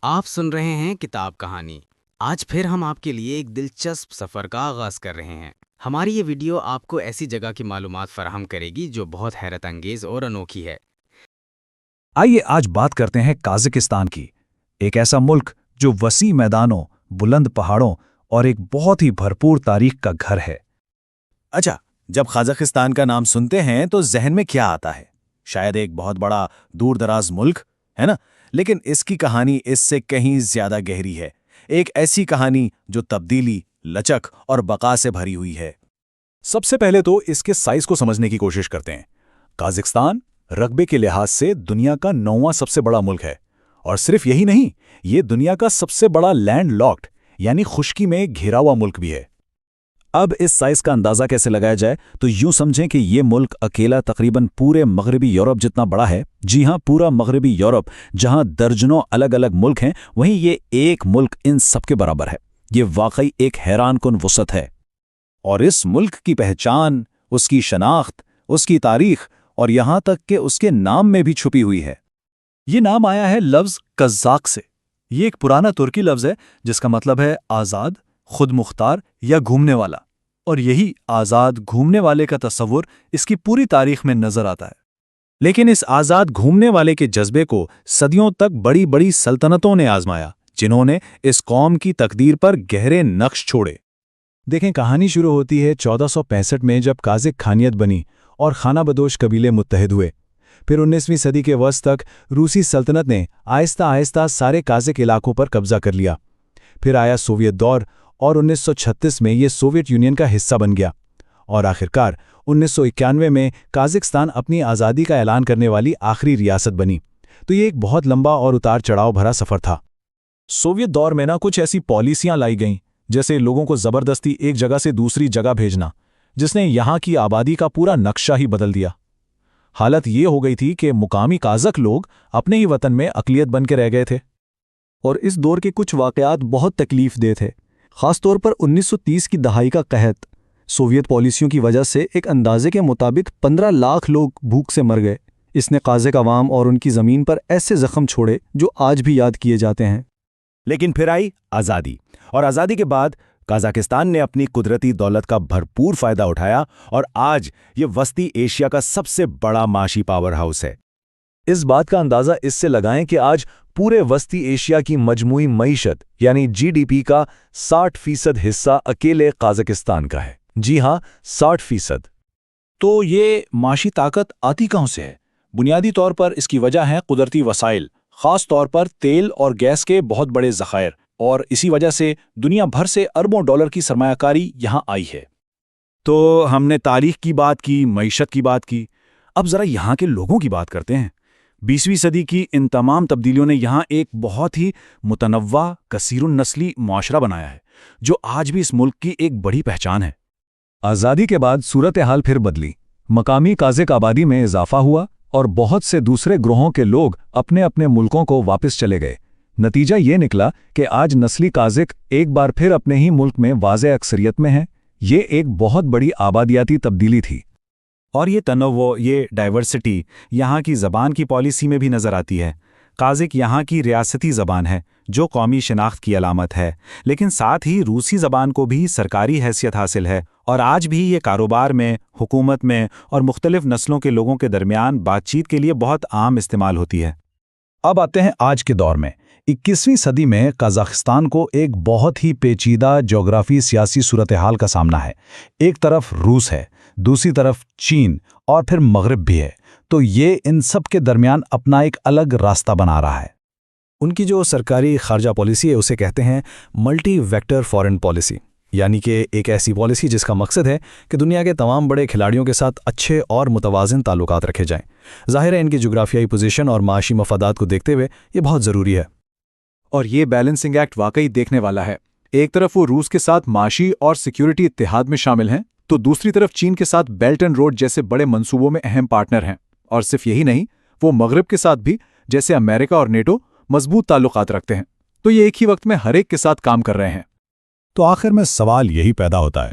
آپ سن رہے ہیں کتاب کہانی۔ آج پھر ہم آپ کے لیے ایک دلچسپ سفر کا آغاز کر رہے ہیں۔ ہماری یہ ویڈیو آپ کو ایسی جگہ کی معلومات فراہم کرے گی جو بہت حیرت انگیز اور انوکھی ہے۔ آئیے آج بات کرتے ہیں قازقستان کی، ایک ایسا ملک جو وسیع میدانوں، بلند پہاڑوں اور ایک بہت ہی بھرپور تاریخ کا گھر ہے۔ اچھا، جب قازقستان کا نام سنتے ہیں تو ذہن میں کیا آتا ہے؟ شاید ایک بہت بڑا دور دراز ملک ہے نا، لیکن اس کی کہانی اس سے کہیں زیادہ گہری ہے۔ ایک ایسی کہانی جو تبدیلی، لچک اور بقا سے بھری ہوئی ہے۔ سب سے پہلے تو اس کے سائز کو سمجھنے کی کوشش کرتے ہیں۔ قازقستان رقبے کے لحاظ سے دنیا کا 9واں سب سے بڑا ملک ہے، اور صرف یہی نہیں، یہ دنیا کا سب سے بڑا لینڈ لاکڈ یعنی خشکی میں گھرا ہوا ملک بھی ہے۔ اب اس سائز کا اندازہ کیسے لگایا جائے تو یوں سمجھیں کہ یہ ملک اکیلا تقریباً پورے مغربی یورپ جتنا بڑا ہے۔ جی ہاں، پورا مغربی یورپ، جہاں درجنوں الگ الگ ملک ہیں، وہیں یہ ایک ملک ان سب کے برابر ہے۔ یہ واقعی ایک حیران کن وسعت ہے۔ اور اس ملک کی پہچان، اس کی شناخت، اس کی تاریخ اور یہاں تک کہ اس کے نام میں بھی چھپی ہوئی ہے۔ یہ نام آیا ہے لفظ قزاق سے۔ یہ ایک پرانا ترکی لفظ ہے جس کا مطلب ہے آزاد، خود مختار یا گھومنے والا، اور یہی آزاد گھومنے والے کا تصور اس کی پوری تاریخ میں نظر آتا ہے۔ لیکن اس آزاد گھومنے والے کے جذبے کو صدیوں تک بڑی بڑی سلطنتوں نے آزمایا، جنہوں نے اس قوم کی تقدیر پر گہرے نقش چھوڑے۔ دیکھیں، کہانی شروع ہوتی ہے 1465 میں، جب قازق خانیت بنی اور خانہ بدوش قبیلے متحد ہوئے۔ پھر 19ویں صدی کے وسط تک روسی سلطنت نے آہستہ آہستہ سارے قازق علاقوں پر قبضہ کر لیا۔ پھر آیا سوویت دور اور 1936 میں یہ سوویت یونین کا حصہ بن گیا، اور آخرکار 1991 میں قازقستان اپنی آزادی کا اعلان کرنے والی آخری ریاست بنی۔ تو یہ ایک بہت لمبا اور اتار چڑھاؤ بھرا سفر تھا۔ سوویت دور میں کچھ ایسی پالیسیاں لائی گئیں، جیسے لوگوں کو زبردستی ایک جگہ سے دوسری جگہ بھیجنا، جس نے یہاں کی آبادی کا پورا نقشہ ہی بدل دیا۔ حالت یہ ہو گئی تھی کہ مقامی قازق لوگ اپنے ہی وطن میں اقلیت بن کے رہ گئے تھے۔ اور اس دور کے کچھ واقعات بہت تکلیف دہ تھے، خاص طور پر 1930 کی دہائی کا قحط۔ سوویت پالیسیوں کی وجہ سے ایک اندازے کے مطابق 15 لاکھ لوگ بھوک سے مر گئے۔ اس نے قازق عوام اور ان کی زمین پر ایسے زخم چھوڑے جو آج بھی یاد کیے جاتے ہیں۔ لیکن پھر آئی آزادی، اور آزادی کے بعد قازقستان نے اپنی قدرتی دولت کا بھرپور فائدہ اٹھایا، اور آج یہ وسطی ایشیا کا سب سے بڑا معاشی پاور ہاؤس ہے۔ اس بات کا اندازہ اس سے لگائیں کہ آج پورے وسطی ایشیا کی مجموعی معیشت یعنی جی ڈی پی کا 60% حصہ اکیلے قازقستان کا ہے۔ جی ہاں، 60%۔ تو یہ معاشی طاقت آتی کہاں سے ہے؟ بنیادی طور پر اس کی وجہ ہے قدرتی وسائل، خاص طور پر تیل اور گیس کے بہت بڑے ذخائر، اور اسی وجہ سے دنیا بھر سے اربوں ڈالر کی سرمایہ کاری یہاں آئی ہے۔ تو ہم نے تاریخ کی بات کی، معیشت کی بات کی، اب ذرا یہاں کے لوگوں کی بات کرتے ہیں۔ 20ویں صدی کی ان تمام تبدیلیوں نے یہاں ایک بہت ہی متنوع، کثیر النسلی معاشرہ بنایا ہے، جو آج بھی اس ملک کی ایک بڑی پہچان ہے۔ آزادی کے بعد صورتحال پھر بدلی، مقامی قازق آبادی میں اضافہ ہوا اور بہت سے دوسرے گروہوں کے لوگ اپنے اپنے ملکوں کو واپس چلے گئے۔ نتیجہ یہ نکلا کہ آج نسلی قازق ایک بار پھر اپنے ہی ملک میں واضح اکثریت میں ہیں۔ یہ ایک بہت بڑی آبادیاتی تبدیلی تھی۔ اور یہ تنوع، یہ ڈائیورسٹی یہاں کی زبان کی پالیسی میں بھی نظر آتی ہے۔ قازق یہاں کی ریاستی زبان ہے جو قومی شناخت کی علامت ہے، لیکن ساتھ ہی روسی زبان کو بھی سرکاری حیثیت حاصل ہے، اور آج بھی یہ کاروبار میں، حکومت میں اور مختلف نسلوں کے لوگوں کے درمیان بات چیت کے لیے بہت عام استعمال ہوتی ہے۔ اب آتے ہیں آج کے دور میں۔ 21ویں صدی میں قازقستان کو ایک بہت ہی پیچیدہ جغرافی سیاسی صورتحال کا سامنا ہے۔ ایک طرف روس ہے، دوسری طرف چین، اور پھر مغرب بھی ہے۔ تو یہ ان سب کے درمیان اپنا ایک الگ راستہ بنا رہا ہے۔ ان کی جو سرکاری خارجہ پالیسی ہے اسے کہتے ہیں ملٹی ویکٹر فارن پالیسی، یعنی کہ ایک ایسی پالیسی جس کا مقصد ہے کہ دنیا کے تمام بڑے کھلاڑیوں کے ساتھ اچھے اور متوازن تعلقات رکھے جائیں۔ ظاہر ہے ان کی جغرافیائی پوزیشن اور معاشی مفادات کو دیکھتے ہوئے یہ بہت ضروری ہے۔ اور یہ بیلنسنگ ایکٹ واقعی دیکھنے والا ہے۔ ایک طرف وہ روس کے ساتھ معاشی اور سیکیورٹی اتحاد میں شامل ہیں، تو دوسری طرف چین کے ساتھ بیلٹ اینڈ روڈ جیسے بڑے منصوبوں میں اہم پارٹنر ہیں۔ اور صرف یہی نہیں، وہ مغرب کے ساتھ بھی، جیسے امریکہ اور نیٹو، مضبوط تعلقات رکھتے ہیں۔ تو یہ ایک ہی وقت میں ہر ایک کے ساتھ کام کر رہے ہیں۔ تو آخر میں سوال یہی پیدا ہوتا ہے،